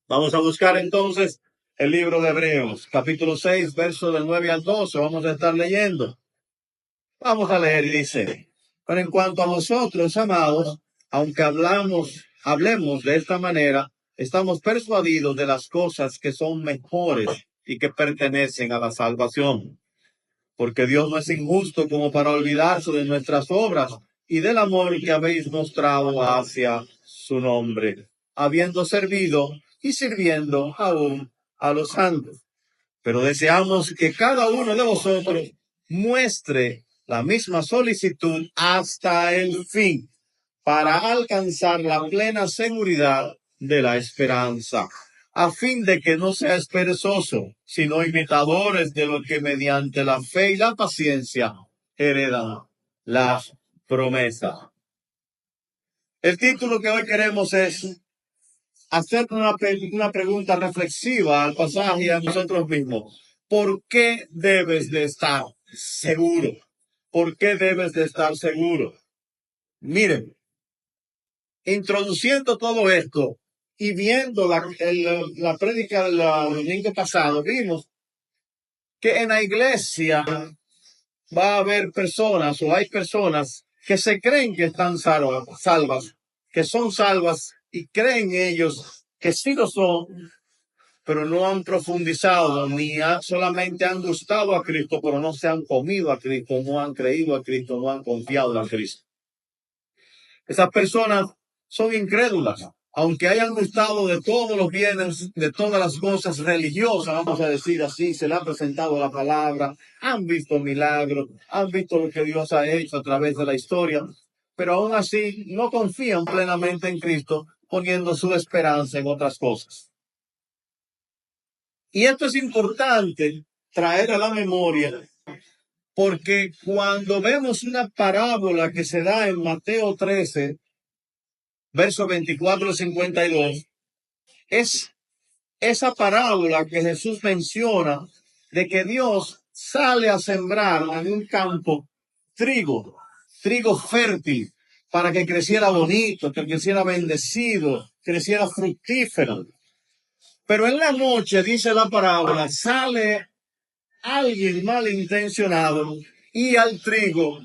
Vamos a buscar entonces el libro de Hebreos, capítulo 6, versos del 9 al 12. Vamos a estar leyendo. Vamos a leer y dice: pero en cuanto a nosotros, amados, aunque hablemos de esta manera, estamos persuadidos de las cosas que son mejores y que pertenecen a la salvación. Porque Dios no es injusto como para olvidarse de nuestras obras y del amor que habéis mostrado hacia su nombre, habiendo servido y sirviendo aún a los santos. Pero deseamos que cada uno de vosotros muestre la misma solicitud hasta el fin, para alcanzar la plena seguridad de la esperanza, a fin de que no seáis perezosos, sino imitadores de lo que mediante la fe y la paciencia heredan las promesas. El título que hoy queremos es hacer una pregunta reflexiva al pasaje y a nosotros mismos. ¿Por qué debes de estar seguro? ¿Por qué debes de estar seguro? Miren, introduciendo todo esto y viendo la prédica del domingo pasado, vimos que en la iglesia va a haber personas o hay personas que se creen que están salvas, que son salvas y creen ellos que sí lo son, pero no han profundizado ni solamente han gustado a Cristo, pero no se han comido a Cristo, no han creído a Cristo, no han confiado en Cristo. Esas personas son incrédulas, aunque hayan gustado de todos los bienes, de todas las cosas religiosas, vamos a decir así, se le ha presentado la palabra, han visto milagros, han visto lo que Dios ha hecho a través de la historia, pero aún así no confían plenamente en Cristo, poniendo su esperanza en otras cosas. Y esto es importante traer a la memoria, porque cuando vemos una parábola que se da en Mateo 13, versos 24 al 52, es esa parábola que Jesús menciona de que Dios sale a sembrar en un campo trigo fértil, para que creciera bonito, que creciera bendecido, creciera fructífero. Pero en la noche, dice la parábola, sale alguien malintencionado y al trigo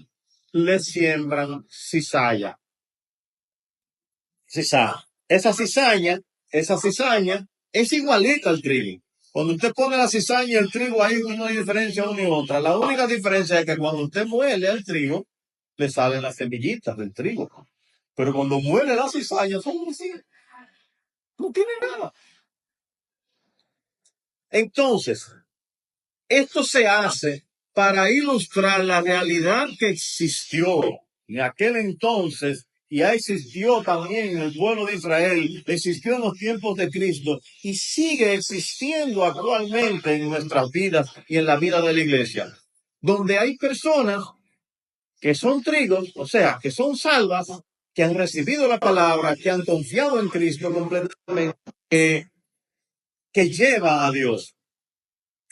le siembran cizaña. Esa cizaña es igualita al trigo. Cuando usted pone la cizaña y el trigo, hay una diferencia una y otra. La única diferencia es que cuando usted muele el trigo, le salen las semillitas del trigo. Pero cuando muele la cizaña, son así. No tiene nada. Entonces, esto se hace para ilustrar la realidad que existió en aquel entonces y existió también en el pueblo de Israel, existió en los tiempos de Cristo y sigue existiendo actualmente en nuestras vidas y en la vida de la iglesia, donde hay personas que son trigos, o sea, que son salvas, que han recibido la palabra, que han confiado en Cristo completamente, que lleva a Dios.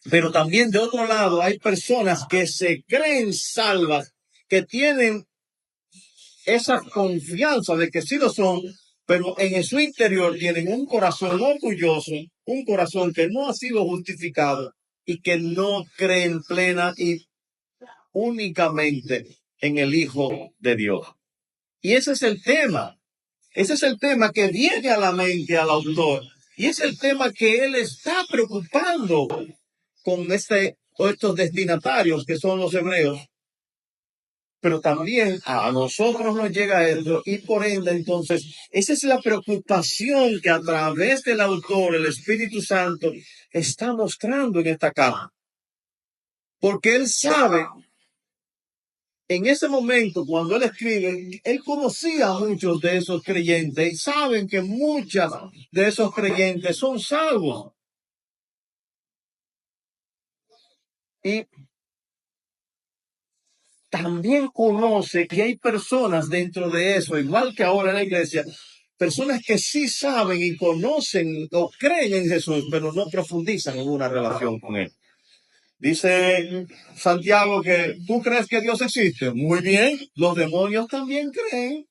Pero también de otro lado hay personas que se creen salvas, que tienen esa confianza de que sí lo son, pero en su interior tienen un corazón orgulloso, un corazón que no ha sido justificado y que no creen plena y únicamente en el Hijo de Dios. Y ese es el tema. Ese es el tema que viene a la mente al autor. Y es el tema que él está preocupando con estos destinatarios que son los hebreos, pero también a nosotros nos llega esto y por ende entonces esa es la preocupación que a través del autor, el Espíritu Santo, está mostrando en esta carta, porque él sabe en ese momento cuando él escribe, él conocía a muchos de esos creyentes y saben que muchas de esos creyentes son salvos. Y también conoce que hay personas dentro de eso, igual que ahora en la iglesia, personas que sí saben y conocen o creen en Jesús, pero no profundizan en una relación con él. Dice Santiago que tú crees que Dios existe. Muy bien, los demonios también creen.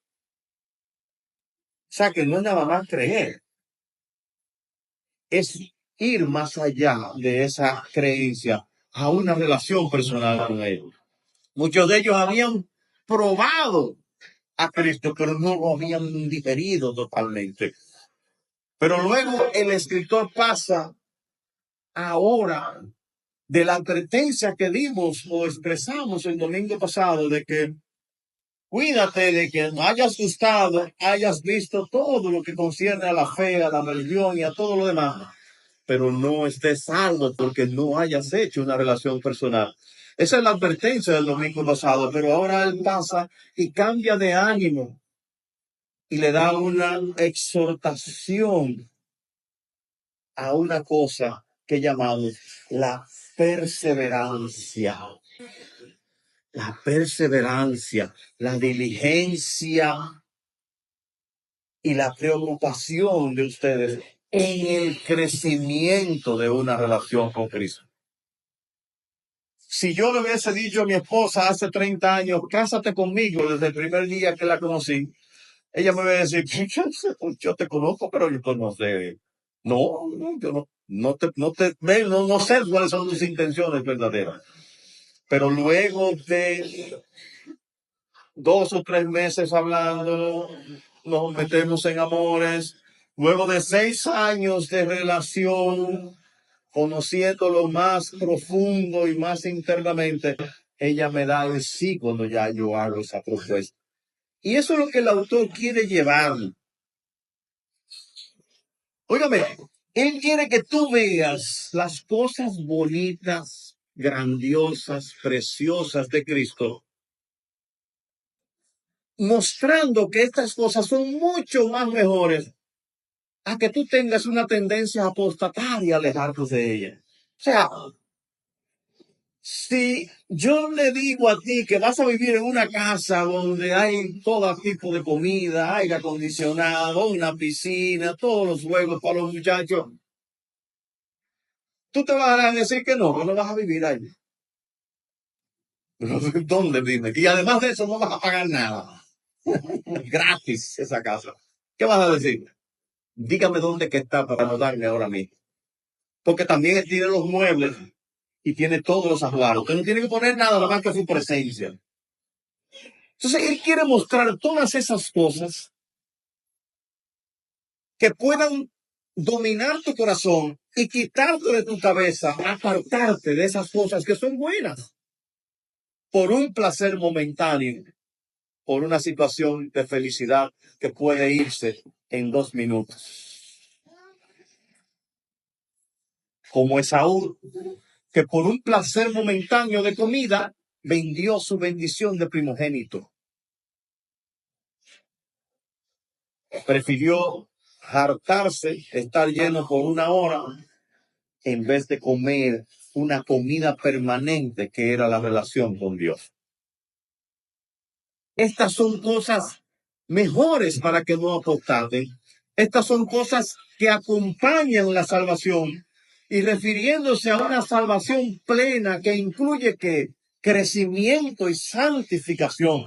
O sea que no es nada más creer. es ir más allá de esa creencia a una relación personal con Él. Muchos de ellos habían probado a Cristo, pero no lo habían digerido totalmente. Pero luego el escritor pasa ahora de la advertencia que dimos o expresamos el domingo pasado de que cuídate de que no hayas gustado, hayas visto todo lo que concierne a la fe, a la religión y a todo lo demás, pero no estés salvo porque no hayas hecho una relación personal. Esa es la advertencia del domingo pasado, pero ahora él pasa y cambia de ánimo y le da una exhortación a una cosa que llamamos la perseverancia. La perseverancia, la diligencia y la preocupación de ustedes en el crecimiento de una relación con Cristo. Si yo le hubiese dicho a mi esposa hace 30 años, cásate conmigo desde el primer día que la conocí, ella me va a decir, yo te conozco, pero yo no sé. No, yo no sé cuáles son tus intenciones verdaderas. Pero luego de 2 o 3 meses hablando, nos metemos en amores. Luego de 6 años de relación, conociéndolo más profundo y más internamente, ella me da el sí cuando ya yo hago esa propuesta. Y eso es lo que el autor quiere llevar. Óigame, él quiere que tú veas las cosas bonitas, grandiosas, preciosas de Cristo, mostrando que estas cosas son mucho más mejores a que tú tengas una tendencia a apostatar y alejarte de ella. O sea, si yo le digo a ti que vas a vivir en una casa donde hay todo tipo de comida, aire acondicionado, una piscina, todos los juegos para los muchachos, tú te vas a decir que no vas a vivir ahí. ¿Dónde vive? Y además de eso no vas a pagar nada. Gratis esa casa. ¿Qué vas a decir? Dígame dónde que está para no darme ahora mismo. Porque también él tiene los muebles y tiene todos los ajuaros. Usted no tiene que poner nada más que su presencia. Entonces, él quiere mostrar todas esas cosas que puedan dominar tu corazón y quitarte de tu cabeza, apartarte de esas cosas que son buenas por un placer momentáneo, por una situación de felicidad que puede irse en 2 minutos. Como Esaú, que por un placer momentáneo de comida vendió su bendición de primogénito. Prefirió hartarse, estar lleno por una hora, en vez de comer una comida permanente que era la relación con Dios. Estas son cosas mejores para que no apostaten. Estas son cosas que acompañan la salvación y refiriéndose a una salvación plena que incluye que crecimiento y santificación.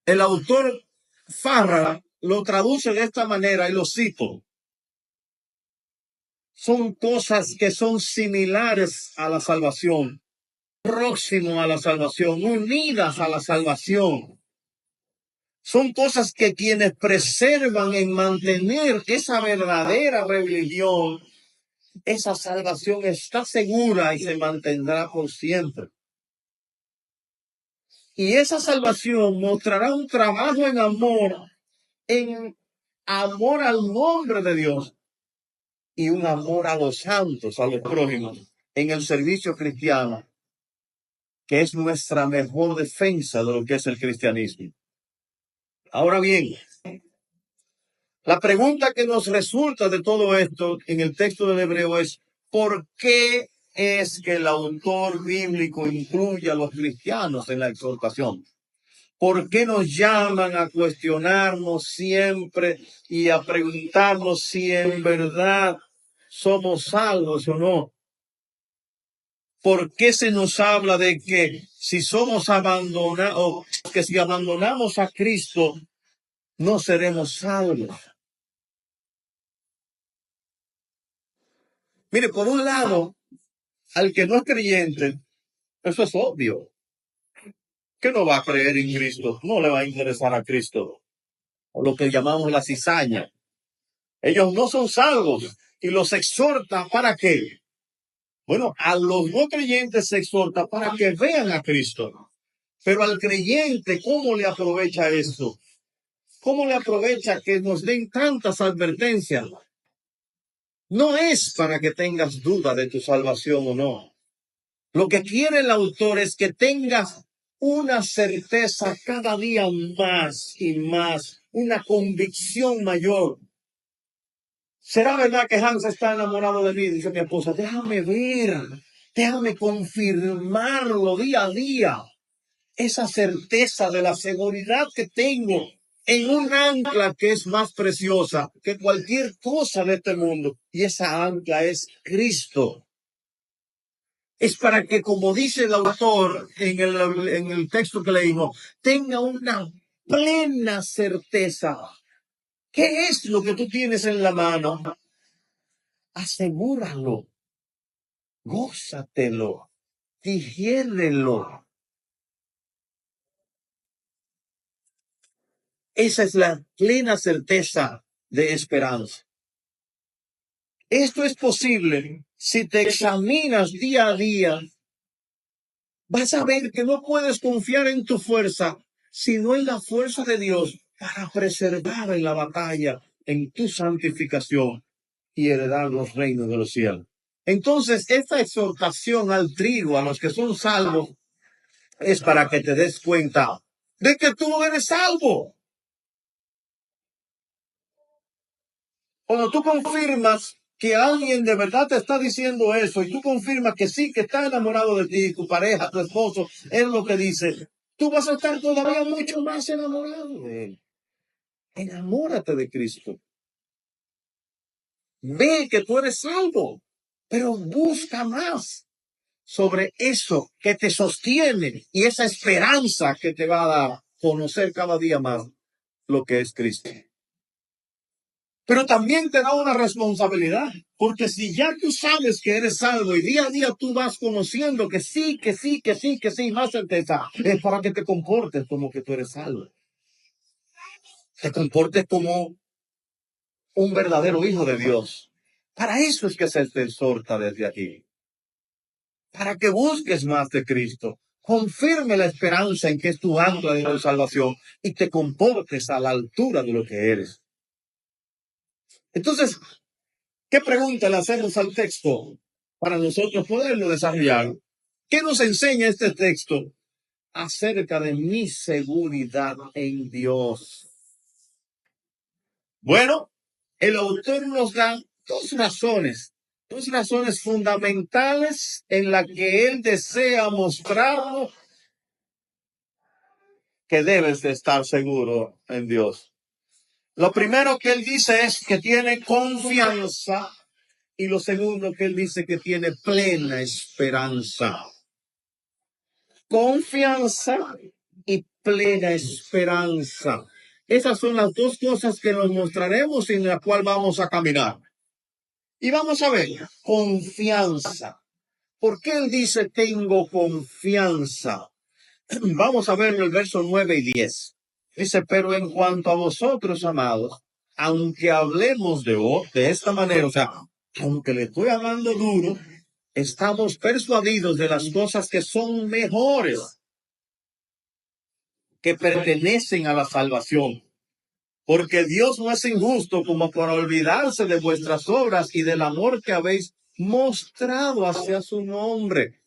El autor Farrar lo traduce de esta manera y lo cito. Son cosas que son similares a la salvación, próximo a la salvación, unidas a la salvación. Son cosas que quienes preservan en mantener esa verdadera religión, esa salvación está segura y se mantendrá por siempre. Y esa salvación mostrará un trabajo en amor al nombre de Dios y un amor a los santos, a los prójimos, en el servicio cristiano, que es nuestra mejor defensa de lo que es el cristianismo. Ahora bien, la pregunta que nos resulta de todo esto en el texto del Hebreo es, ¿por qué es que el autor bíblico incluye a los cristianos en la exhortación? ¿Por qué nos llaman a cuestionarnos siempre y a preguntarnos si en verdad somos salvos o no? ¿Por qué se nos habla de que si somos abandonados, que si abandonamos a Cristo, no seremos salvos? Mire, por un lado, al que no es creyente, eso es obvio, que no va a creer en Cristo, no le va a interesar a Cristo, o lo que llamamos la cizaña. Ellos no son salvos y los exhorta ¿para qué? Bueno, a los no creyentes se exhorta para que vean a Cristo. Pero al creyente, ¿cómo le aprovecha esto? ¿Cómo le aprovecha que nos den tantas advertencias? No es para que tengas duda de tu salvación o no. Lo que quiere el autor es que tengas una certeza cada día más y más, una convicción mayor. ¿Será verdad que Hans está enamorado de mí? Dice mi esposa, déjame ver, déjame confirmarlo día a día. Esa certeza de la seguridad que tengo en un ancla que es más preciosa que cualquier cosa de este mundo. Y esa ancla es Cristo. Es para que, como dice el autor en el texto que leímos, tenga una plena certeza. ¿Qué es lo que tú tienes en la mano? Asegúralo, gózatelo, digiérelo. Esa es la plena certeza de esperanza. Esto es posible si te examinas día a día. Vas a ver que no puedes confiar en tu fuerza, sino en la fuerza de Dios para preservar en la batalla, en tu santificación y heredar los reinos de los cielos. Entonces, esta exhortación al trigo, a los que son salvos, es para que te des cuenta de que tú eres salvo. Cuando tú confirmas que alguien de verdad te está diciendo eso y tú confirmas que sí, que está enamorado de ti, tu pareja, tu esposo, es lo que dice, tú vas a estar todavía mucho más enamorado de él. Enamórate de Cristo. Ve que tú eres salvo, pero busca más sobre eso que te sostiene y esa esperanza que te va a dar conocer cada día más lo que es Cristo. Pero también te da una responsabilidad, porque si ya tú sabes que eres salvo y día a día tú vas conociendo que sí, que sí, que sí, que sí, más certeza, es para que te comportes como que tú eres salvo. Te comportes como un verdadero hijo de Dios. Para eso es que se te exhorta desde aquí. Para que busques más de Cristo. Confirme la esperanza en que es tu ancla de salvación y te comportes a la altura de lo que eres. Entonces, ¿qué pregunta le hacemos al texto para nosotros poderlo desarrollar? ¿Qué nos enseña este texto acerca de mi seguridad en Dios? Bueno, el autor nos da dos razones fundamentales en las que él desea mostrarnos que debes de estar seguro en Dios. Lo primero que él dice es que tiene confianza. Y lo segundo que él dice que tiene plena esperanza. Confianza y plena esperanza. Esas son las dos cosas que nos mostraremos y en las cuales vamos a caminar. Y vamos a ver, confianza. ¿Por qué él dice tengo confianza? Vamos a ver en el verso 9 y 10. Dice, pero en cuanto a vosotros, amados, aunque hablemos de esta manera, o sea, aunque le estoy hablando duro, estamos persuadidos de las cosas que son mejores, que pertenecen a la salvación. Porque Dios no es injusto como para olvidarse de vuestras obras y del amor que habéis mostrado hacia su nombre,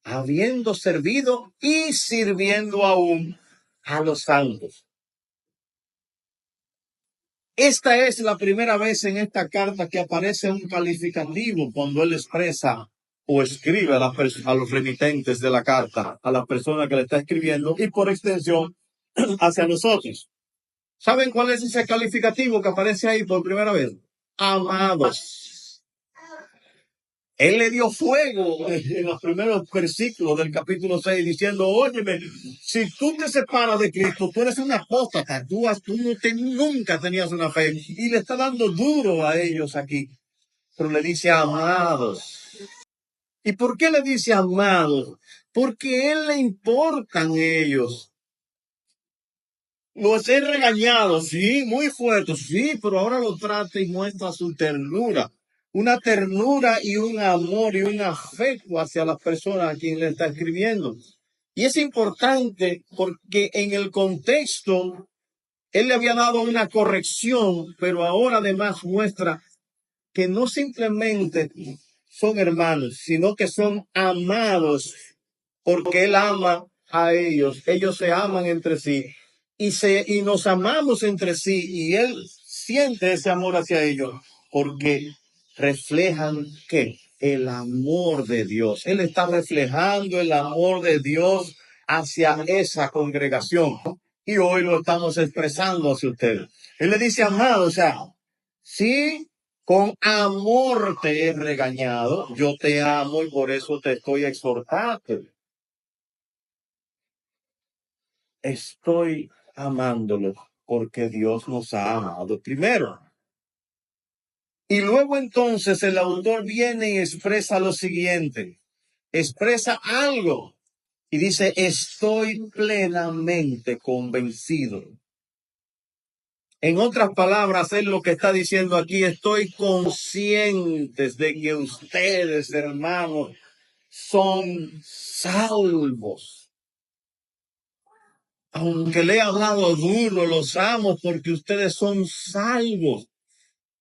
habiendo servido y sirviendo aún a los santos. Esta es la primera vez en esta carta que aparece un calificativo cuando él expresa o escribe a los remitentes de la carta, a la persona que le está escribiendo y por extensión hacia nosotros. ¿Saben cuál es ese calificativo que aparece ahí por primera vez? Amados. Él le dio fuego en los primeros versículos del capítulo 6 diciendo, óyeme, si tú te separas de Cristo, tú eres una apóstata, tú nunca tenías una fe. Y le está dando duro a ellos aquí. pero le dice amados. ¿Y por qué le dice amados? Porque a él le importan ellos. Los he regañado, sí, muy fuerte, sí, pero ahora lo trata y muestra su ternura. Una ternura y un amor y un afecto hacia las personas a quien le está escribiendo. Y es importante porque en el contexto, él le había dado una corrección, pero ahora además muestra que no simplemente son hermanos, sino que son amados porque él ama a ellos. Ellos se aman entre sí y nos amamos entre sí y él siente ese amor hacia ellos porque reflejan ¿qué? El amor de Dios. Él está reflejando el amor de Dios hacia esa congregación. Y hoy lo estamos expresando hacia ustedes. Él le dice amado, o sea, sí, con amor te he regañado, yo te amo y por eso te estoy exhortando. Estoy amándolo porque Dios nos ha amado primero. Y luego entonces el autor viene y expresa lo siguiente, expresa algo y dice, estoy plenamente convencido. En otras palabras, él lo que está diciendo aquí, estoy consciente de que ustedes, hermanos, son salvos. Aunque le he hablado duro, los amo porque ustedes son salvos.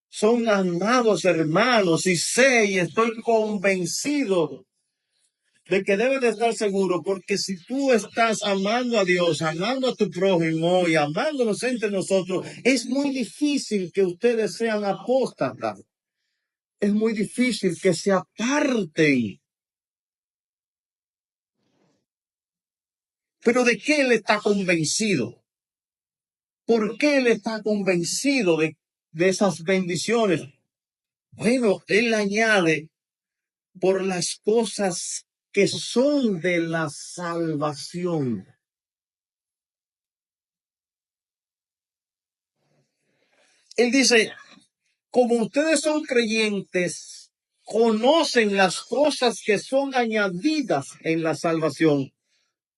Son amados hermanos y sé y estoy convencido de que debes de estar seguro, porque si tú estás amando a Dios, amando a tu prójimo y amándonos entre nosotros, es muy difícil que ustedes sean apóstatas. Es muy difícil que se aparten. Pero ¿de qué él está convencido? ¿Por qué él está convencido de esas bendiciones? Bueno, él añade por las cosas que son de la salvación. Él dice, como ustedes son creyentes, conocen las cosas que son añadidas en la salvación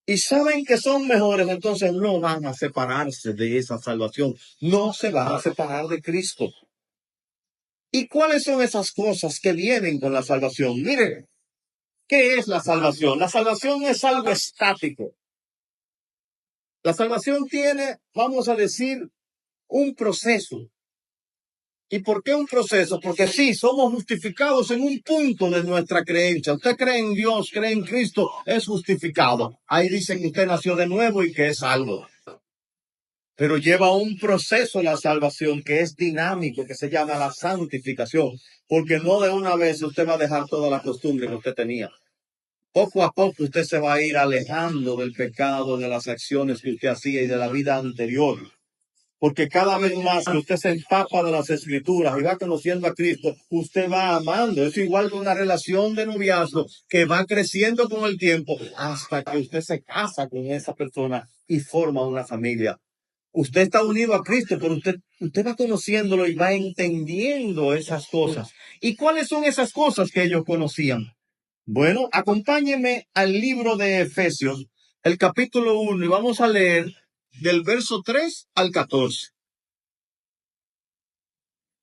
y saben que son mejores, entonces no van a separarse de esa salvación, no se van a separar de Cristo. ¿Y cuáles son esas cosas que vienen con la salvación? Mire, ¿qué es la salvación? La salvación es algo estático. La salvación tiene, vamos a decir, un proceso. ¿Y por qué un proceso? Porque sí, somos justificados en un punto de nuestra creencia. Usted cree en Dios, cree en Cristo, es justificado. Ahí dice que usted nació de nuevo y que es salvo. Pero lleva un proceso la salvación que es dinámico, que se llama la santificación. Porque no de una vez usted va a dejar toda la costumbre que usted tenía. Poco a poco usted se va a ir alejando del pecado, de las acciones que usted hacía y de la vida anterior. Porque cada vez más que usted se empapa de las escrituras y va conociendo a Cristo, usted va amando. Es igual que una relación de noviazgo que va creciendo con el tiempo hasta que usted se casa con esa persona y forma una familia. Usted está unido a Cristo, pero usted va conociéndolo y va entendiendo esas cosas. ¿Y cuáles son esas cosas que ellos conocían? Bueno, acompáñenme al libro de Efesios, el capítulo 1, y vamos a leer del verso 3 al 14.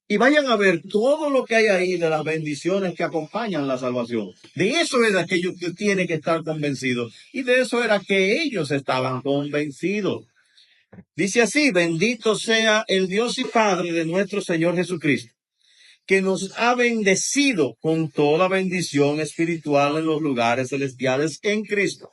Y vayan a ver todo lo que hay ahí de las bendiciones que acompañan la salvación. De eso era que ellos tienen que estar convencidos. Y de eso era que ellos estaban convencidos. Dice así, bendito sea el Dios y Padre de nuestro Señor Jesucristo, que nos ha bendecido con toda bendición espiritual en los lugares celestiales en Cristo,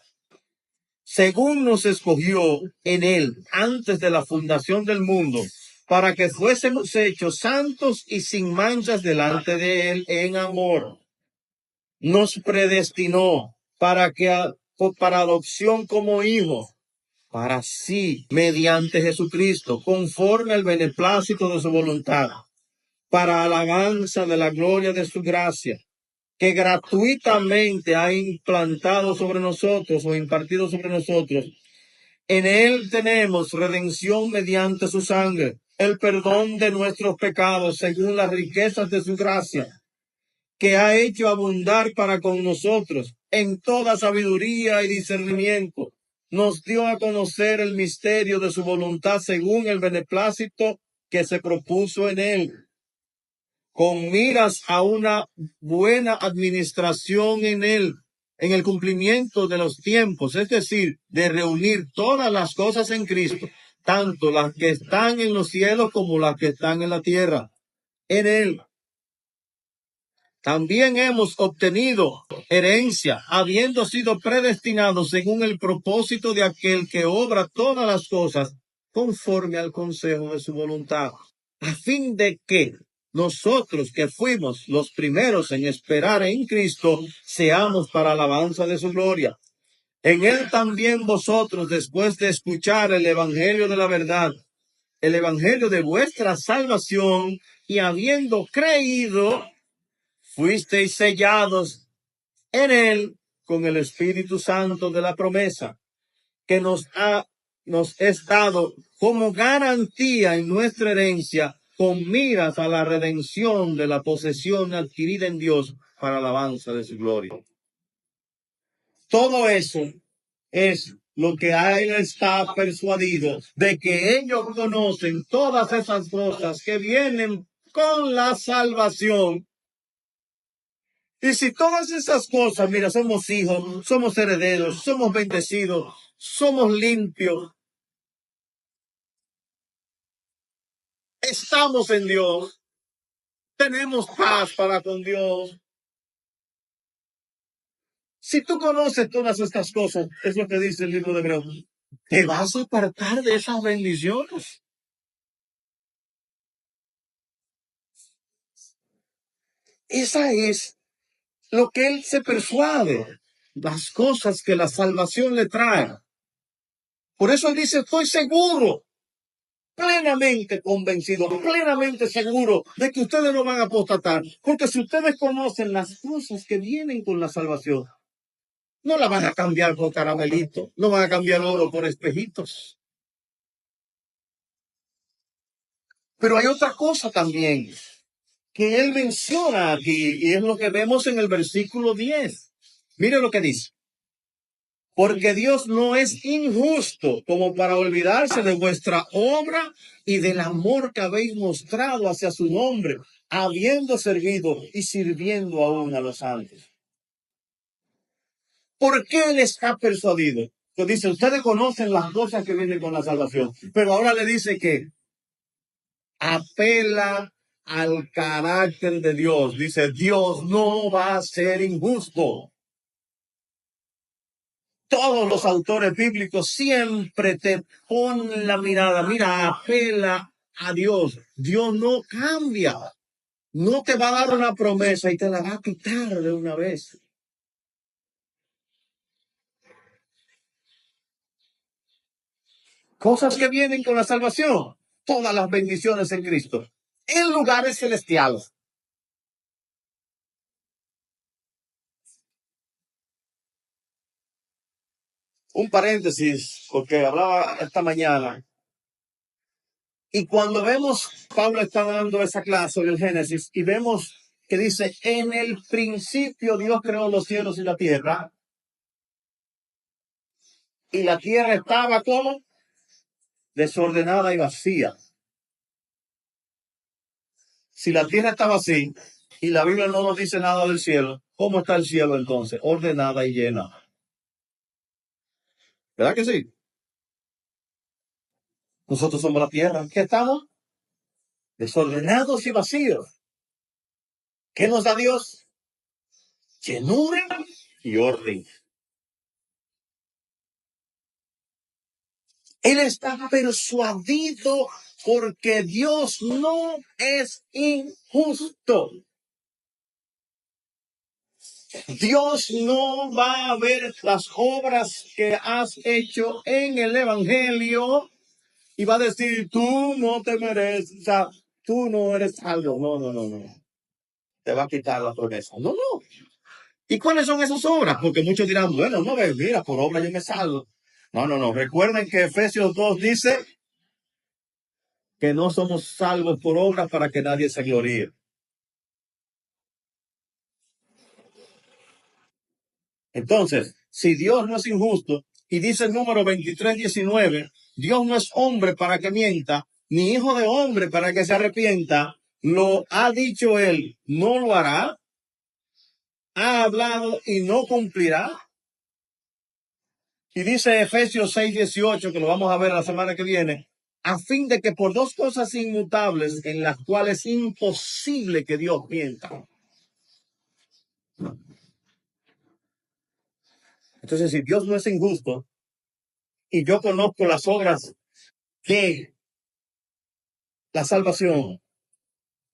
según nos escogió en Él antes de la fundación del mundo, para que fuésemos hechos santos y sin manchas delante de Él en amor. Nos predestinó para adopción como hijos, para sí, mediante Jesucristo, conforme al beneplácito de su voluntad, para alabanza de la gloria de su gracia, que gratuitamente ha implantado sobre nosotros o impartido sobre nosotros. En él tenemos redención mediante su sangre, el perdón de nuestros pecados según las riquezas de su gracia, que ha hecho abundar para con nosotros en toda sabiduría y discernimiento, nos dio a conocer el misterio de su voluntad según el beneplácito que se propuso en él, con miras a una buena administración en él, en el cumplimiento de los tiempos, es decir, de reunir todas las cosas en Cristo, tanto las que están en los cielos como las que están en la tierra. En él también hemos obtenido herencia, habiendo sido predestinados según el propósito de aquel que obra todas las cosas conforme al consejo de su voluntad, a fin de que nosotros que fuimos los primeros en esperar en Cristo, seamos para alabanza de su gloria. En él también vosotros, después de escuchar el evangelio de la verdad, el evangelio de vuestra salvación, y habiendo creído, fuisteis sellados en él con el Espíritu Santo de la promesa, que nos es dado como garantía en nuestra herencia, con miras a la redención de la posesión adquirida en Dios para alabanza de su gloria. Todo eso es lo que a él está persuadido de que ellos conocen todas esas cosas que vienen con la salvación. Y si todas esas cosas, mira, somos hijos, somos herederos, somos bendecidos, somos limpios, estamos en Dios, tenemos paz para con Dios. Si tú conoces todas estas cosas, es lo que dice el libro de Hebreos, te vas a apartar de esas bendiciones. Esa es lo que él se persuade, las cosas que la salvación le trae. Por eso él dice, estoy seguro, plenamente convencido, plenamente seguro de que ustedes no van a apostatar. Porque si ustedes conocen las cosas que vienen con la salvación, no la van a cambiar por caramelito, no van a cambiar oro por espejitos. Pero hay otra cosa también que él menciona aquí, y es lo que vemos en el versículo 10. Mire lo que dice. Porque Dios no es injusto como para olvidarse de vuestra obra y del amor que habéis mostrado hacia su nombre, habiendo servido y sirviendo aún a los santos. ¿Por qué él está persuadido? Pues dice, ustedes conocen las cosas que vienen con la salvación, pero ahora le dice que apela al carácter de Dios. Dice, Dios no va a ser injusto. Todos los autores bíblicos siempre te ponen la mirada, mira, apela a Dios. Dios no cambia. No te va a dar una promesa y te la va a quitar de una vez. Cosas que vienen con la salvación. Todas las bendiciones en Cristo. En lugares celestiales. Un paréntesis, porque hablaba esta mañana. Y cuando vemos, Pablo está dando esa clase en el Génesis y vemos que dice, en el principio Dios creó los cielos y la tierra. Y la tierra estaba como desordenada y vacía. Si la tierra estaba así y la Biblia no nos dice nada del cielo, ¿cómo está el cielo entonces? Ordenada y llena. ¿Verdad que sí? Nosotros somos la tierra. ¿Qué estamos? Desordenados y vacíos. ¿Qué nos da Dios? Llenura y orden. Él está persuadido porque Dios no es injusto. Dios no va a ver las obras que has hecho en el Evangelio y va a decir, tú no te mereces, o sea, tú no eres salvo. No, no, no, no. Te va a quitar la promesa. No, no. ¿Y cuáles son esas obras? Porque muchos dirán, bueno, no, mira, por obra yo me salvo. No, no, no. Recuerden que Efesios 2 dice que no somos salvos por obras para que nadie se gloríe. Entonces, si Dios no es injusto, y dice el número 23:19, Dios no es hombre para que mienta, ni hijo de hombre para que se arrepienta, lo ha dicho él, no lo hará, ha hablado y no cumplirá. Y dice Efesios 6:18, que lo vamos a ver la semana que viene, a fin de que por dos cosas inmutables en las cuales es imposible que Dios mienta. Entonces, si Dios no es injusto y yo conozco las obras de la salvación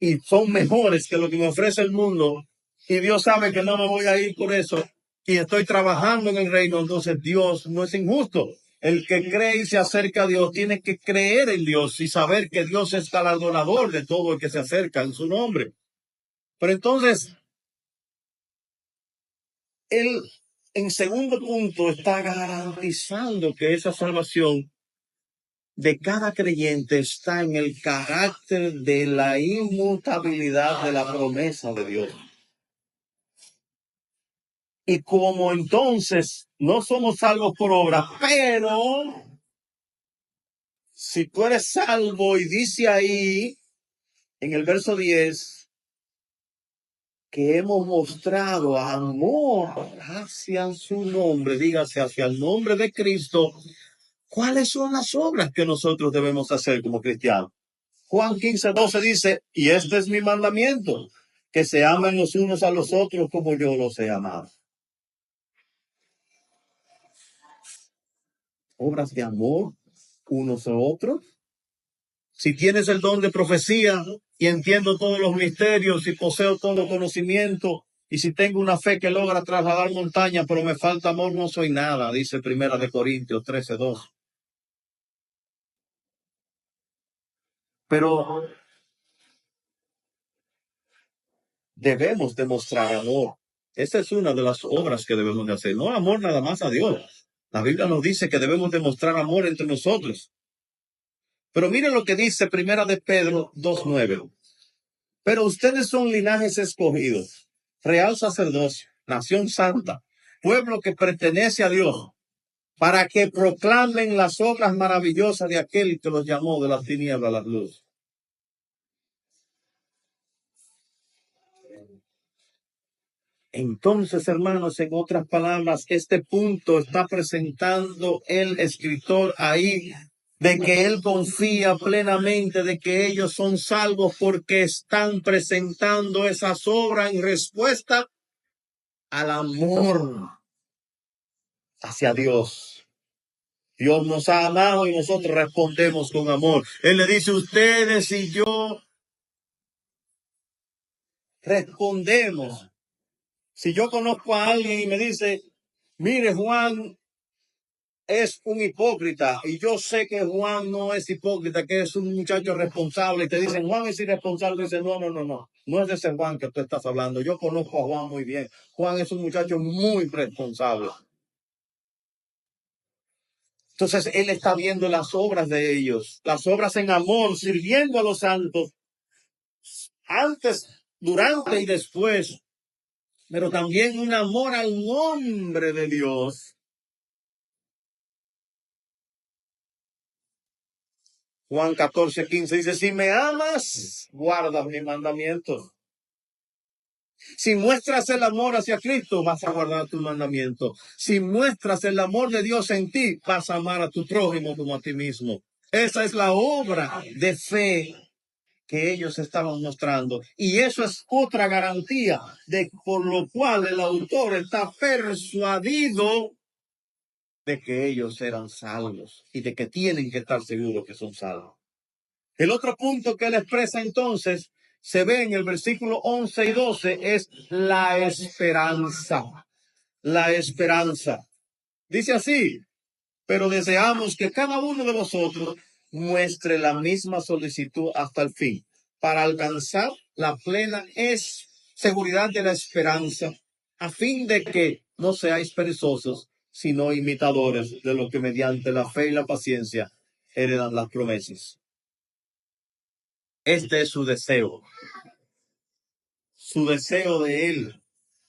y son mejores que lo que me ofrece el mundo, y Dios sabe que no me voy a ir por eso, y estoy trabajando en el reino, entonces Dios no es injusto. El que cree y se acerca a Dios tiene que creer en Dios y saber que Dios es galardonador de todo el que se acerca en su nombre. Pero entonces, él en segundo punto está garantizando que esa salvación de cada creyente está en el carácter de la inmutabilidad de la promesa de Dios. Y como entonces no somos salvos por obra, pero si tú eres salvo, y dice ahí en el verso 10 que hemos mostrado amor hacia su nombre, dígase hacia el nombre de Cristo, ¿cuáles son las obras que nosotros debemos hacer como cristianos? Juan 15:12 dice, y este es mi mandamiento, que se amen los unos a los otros como yo los he amado. Obras de amor unos a otros. Si tienes el don de profecía y entiendo todos los misterios y poseo todo conocimiento, y si tengo una fe que logra trasladar montañas, pero me falta amor, no soy nada, dice Primera de Corintios 13:2. Pero debemos demostrar amor. Esa es una de las obras que debemos de hacer. No amor nada más a Dios. La Biblia nos dice que debemos demostrar amor entre nosotros. Pero miren lo que dice Primera de Pedro 2:9. Pero ustedes son linajes escogidos, real sacerdocio, nación santa, pueblo que pertenece a Dios, para que proclamen las obras maravillosas de aquel que los llamó de las tinieblas a la luz. Entonces, hermanos, en otras palabras, este punto está presentando el escritor ahí de que él confía plenamente de que ellos son salvos porque están presentando esas obras en respuesta al amor hacia Dios. Dios nos ha amado y nosotros respondemos con amor. Él le dice, ustedes y yo respondemos. Si yo conozco a alguien y me dice, mire, Juan es un hipócrita, y yo sé que Juan no es hipócrita, que es un muchacho responsable, y te dicen, Juan es irresponsable, dice, no es de ese Juan que tú estás hablando. Yo conozco a Juan muy bien. Juan es un muchacho muy responsable. Entonces él está viendo las obras de ellos, las obras en amor, sirviendo a los santos, antes, durante y después, pero también un amor al nombre de Dios. Juan 14:15 dice, si me amas, guarda mis mandamientos. Si muestras el amor hacia Cristo, vas a guardar tus mandamientos. Si muestras el amor de Dios en ti, vas a amar a tu prójimo como a ti mismo. Esa es la obra de fe que ellos estaban mostrando. Y eso es otra garantía de por lo cual el autor está persuadido de que ellos eran salvos y de que tienen que estar seguros que son salvos. El otro punto que él expresa entonces se ve en el versículo 11 y 12 es la esperanza. La esperanza. Dice así, pero deseamos que cada uno de vosotros muestre la misma solicitud hasta el fin, para alcanzar la plena seguridad de la esperanza, a fin de que no seáis perezosos, sino imitadores de lo que mediante la fe y la paciencia heredan las promesas. Este es su deseo de él.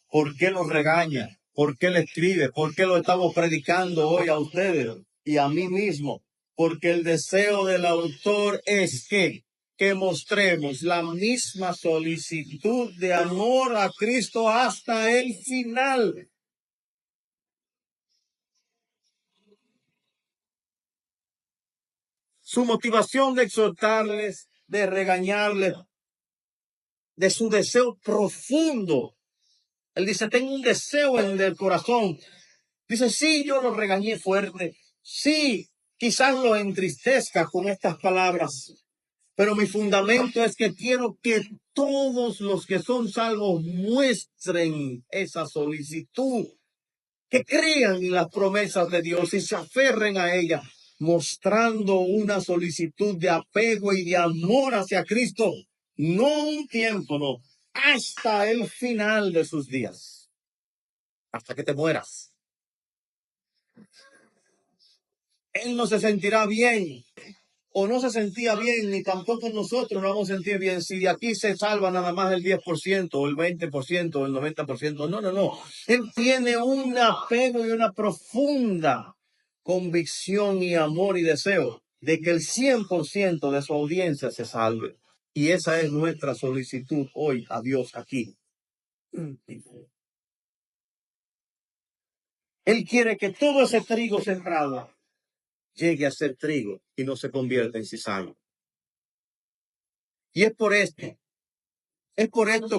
¿Por qué nos regaña? ¿Por qué le escribe? ¿Por qué lo estamos predicando hoy a ustedes y a mí mismo? Porque el deseo del autor es que mostremos la misma solicitud de amor a Cristo hasta el final. Su motivación de exhortarles, de regañarles, de su deseo profundo. Él dice, tengo un deseo en el corazón. Dice, sí, yo lo regañé fuerte. Sí, quizás lo entristezca con estas palabras. Pero mi fundamento es que quiero que todos los que son salvos muestren esa solicitud, que crean en las promesas de Dios y se aferren a ellas, mostrando una solicitud de apego y de amor hacia Cristo. No un tiempo, no, hasta el final de sus días, hasta que te mueras. Él no se sentirá bien o no se sentía bien, ni tampoco nosotros nos vamos a sentir bien si de aquí se salva nada más el 10% o el 20% o el 90%. No, no, no. Él tiene un apego y una profunda convicción y amor y deseo de que el 100% de su audiencia se salve. Y esa es nuestra solicitud hoy a Dios aquí. Él quiere que todo ese trigo sembrado llegue a ser trigo y no se convierta en cizaña. Y es por esto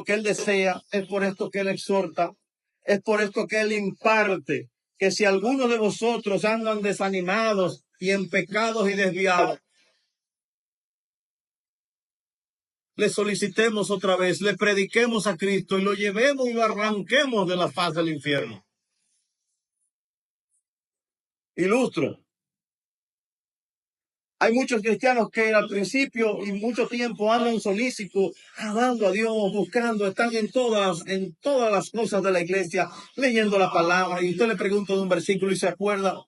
que Él desea, es por esto que Él exhorta, es por esto que Él imparte, que si algunos de vosotros andan desanimados y en pecados y desviados, le solicitemos otra vez, le prediquemos a Cristo y lo llevemos y lo arranquemos de la faz del infierno. Ilustro. Hay muchos cristianos que al principio y mucho tiempo andan solícitos, amando a Dios, buscando, están en todas las cosas de la iglesia, leyendo la palabra, y usted le pregunta de un versículo y se acuerda,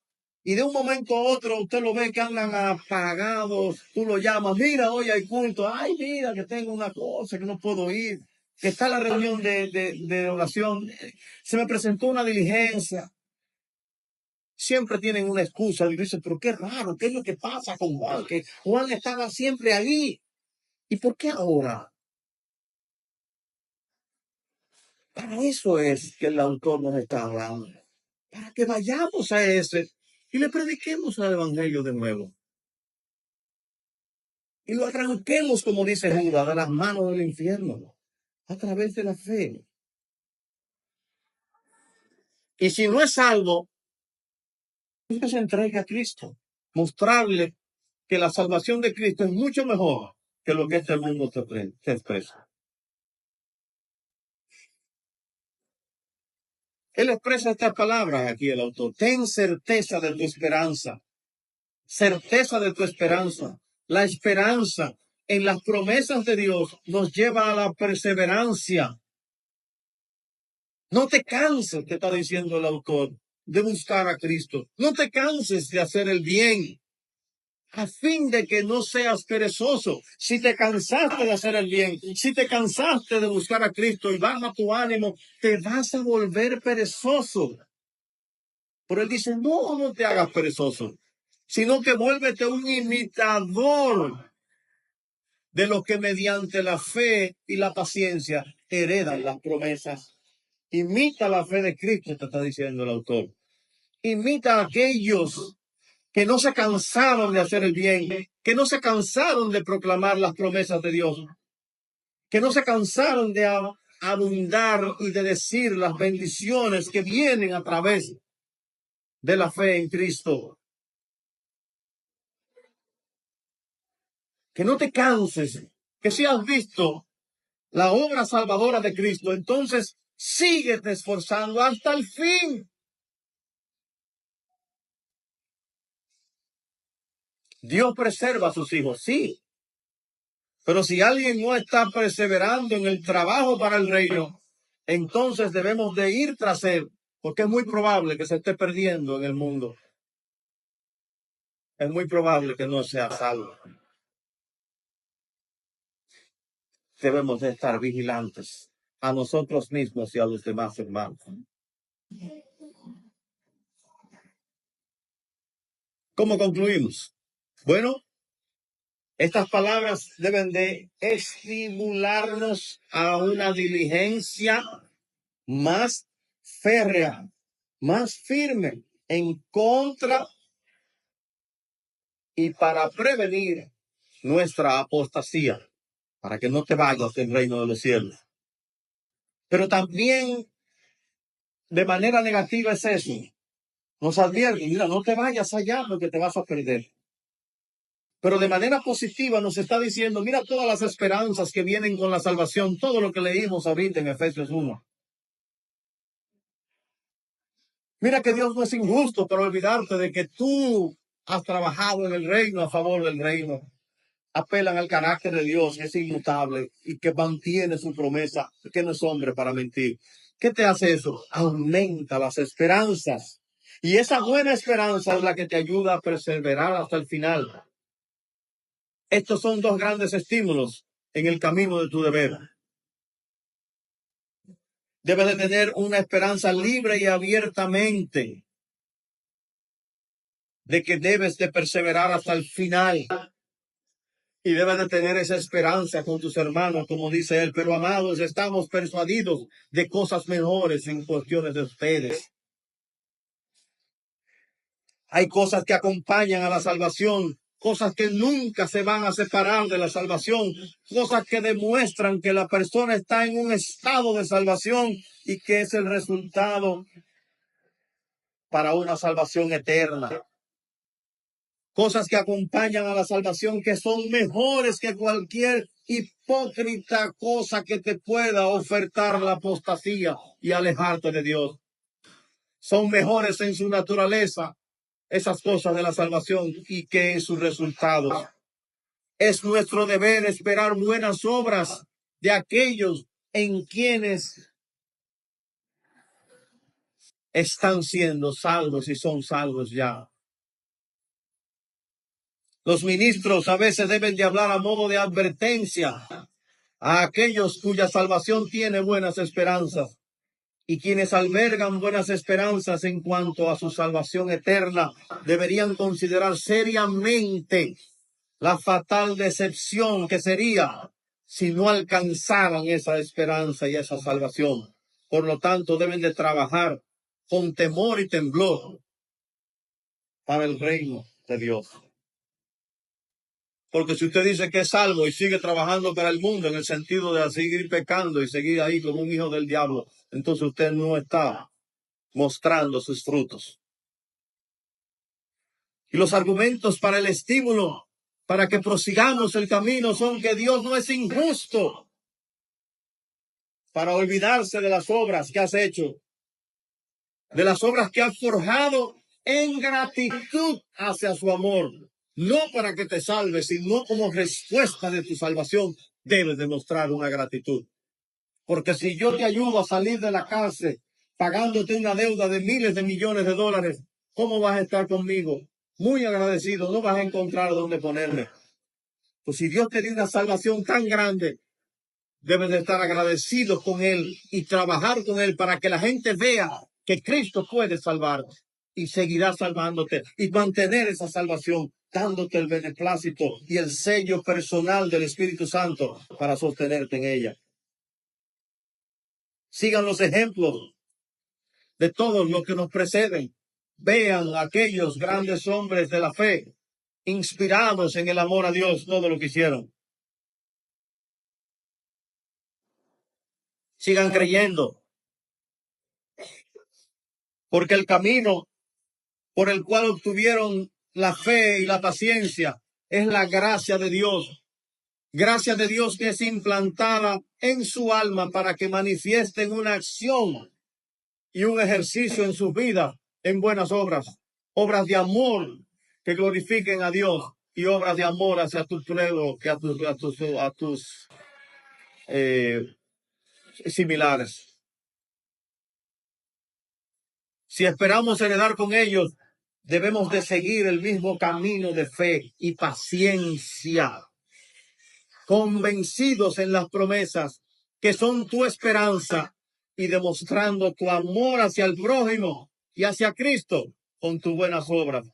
y de un momento a otro usted lo ve que andan apagados, tú lo llamas, mira, hoy hay culto, ay, mira, que tengo una cosa que no puedo ir, que está la reunión de oración, se me presentó una diligencia. Siempre tienen una excusa y dicen, pero qué raro, ¿qué es lo que pasa con Juan? Que Juan estaba siempre ahí. ¿Y por qué ahora? Para eso es que el autor nos está hablando. Para que vayamos a ese y le prediquemos el evangelio de nuevo. Y lo arranquemos, como dice Judas, de las manos del infierno, a través de la fe. Y si no es salvo, que se entregue a Cristo. Mostrarle que la salvación de Cristo es mucho mejor que lo que este mundo te expresa. Él expresa estas palabras aquí, el autor. Ten certeza de tu esperanza. Certeza de tu esperanza. La esperanza en las promesas de Dios nos lleva a la perseverancia. No te canses, te está diciendo el autor, de buscar a Cristo. No te canses de hacer el bien, a fin de que no seas perezoso. Si te cansaste de hacer el bien, si te cansaste de buscar a Cristo y baja tu ánimo, te vas a volver perezoso. Pero él dice, no, no te hagas perezoso, sino que vuélvete un imitador de los que mediante la fe y la paciencia heredan las promesas. Imita la fe de Cristo, te está diciendo el autor. Imita a aquellos que no se cansaron de hacer el bien, que no se cansaron de proclamar las promesas de Dios, que no se cansaron de abundar y de decir las bendiciones que vienen a través de la fe en Cristo. Que no te canses, que si has visto la obra salvadora de Cristo, entonces síguete esforzando hasta el fin. Dios preserva a sus hijos, sí, pero si alguien no está perseverando en el trabajo para el reino, entonces debemos de ir tras él, porque es muy probable que se esté perdiendo en el mundo. Es muy probable que no sea salvo. Debemos de estar vigilantes a nosotros mismos y a los demás hermanos. ¿Cómo concluimos? Bueno, estas palabras deben de estimularnos a una diligencia más férrea, más firme en contra y para prevenir nuestra apostasía, para que no te vayas del reino de los cielos. Pero también de manera negativa es eso. Nos advierte, mira, no te vayas allá porque te vas a perder. Pero de manera positiva nos está diciendo, mira todas las esperanzas que vienen con la salvación, todo lo que leímos ahorita en Efesios 1. Mira que Dios no es injusto para olvidarte de que tú has trabajado en el reino a favor del reino. Apelan al carácter de Dios, que es inmutable y que mantiene su promesa, que no es hombre para mentir. ¿Qué te hace eso? Aumenta las esperanzas. Y esa buena esperanza es la que te ayuda a perseverar hasta el final. Estos son dos grandes estímulos en el camino de tu deber. Debes de tener una esperanza libre y abiertamente de que debes de perseverar hasta el final. Y debes de tener esa esperanza con tus hermanos, como dice él. Pero amados, estamos persuadidos de cosas mejores en cuestiones de ustedes. Hay cosas que acompañan a la salvación, cosas que nunca se van a separar de la salvación, cosas que demuestran que la persona está en un estado de salvación y que es el resultado para una salvación eterna. Cosas que acompañan a la salvación que son mejores que cualquier hipócrita cosa que te pueda ofertar la apostasía y alejarte de Dios. Son mejores en su naturaleza esas cosas de la salvación y que en sus resultados. Es nuestro deber esperar buenas obras de aquellos en quienes están siendo salvos y son salvos ya. Los ministros a veces deben de hablar a modo de advertencia a aquellos cuya salvación tiene buenas esperanzas y quienes albergan buenas esperanzas en cuanto a su salvación eterna deberían considerar seriamente la fatal decepción que sería si no alcanzaran esa esperanza y esa salvación. Por lo tanto, deben de trabajar con temor y temblor para el reino de Dios. Porque si usted dice que es salvo y sigue trabajando para el mundo en el sentido de seguir pecando y seguir ahí como un hijo del diablo, entonces usted no está mostrando sus frutos. Y los argumentos para el estímulo, para que prosigamos el camino, son que Dios no es injusto para olvidarse de las obras que has hecho, de las obras que has forjado en gratitud hacia su amor. No para que te salves, sino como respuesta de tu salvación, debes demostrar una gratitud. Porque si yo te ayudo a salir de la cárcel pagándote una deuda de miles de millones de dólares, ¿cómo vas a estar conmigo? Muy agradecido, no vas a encontrar dónde ponerme. Pues si Dios te dio una salvación tan grande, debes de estar agradecido con Él y trabajar con Él para que la gente vea que Cristo puede salvar y seguirá salvándote y mantener esa salvación, dándote el beneplácito y el sello personal del Espíritu Santo para sostenerte en ella. Sigan los ejemplos de todos los que nos preceden. Vean a aquellos grandes hombres de la fe, inspirados en el amor a Dios, todo lo que hicieron. Sigan creyendo, porque el camino por el cual obtuvieron la fe y la paciencia es la gracia de Dios. Gracia de Dios que es implantada en su alma para que manifiesten una acción y un ejercicio en sus vidas en buenas obras. Obras de amor que glorifiquen a Dios y obras de amor hacia tu pueblo, que a tus similares. Si esperamos heredar con ellos, debemos de seguir el mismo camino de fe y paciencia, convencidos en las promesas que son tu esperanza y demostrando tu amor hacia el prójimo y hacia Cristo con tus buenas obras.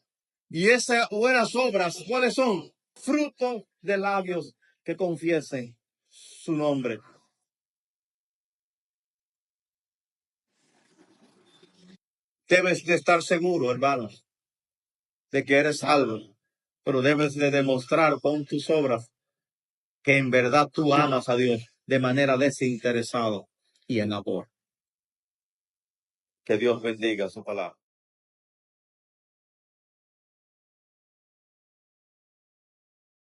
Y esas buenas obras, ¿cuáles son? Fruto de labios que confiesen su nombre. Debes de estar seguro, hermanos, de que eres salvo, pero debes de demostrar con tus obras que en verdad tú amas a Dios de manera desinteresada y en amor. Que Dios bendiga su palabra.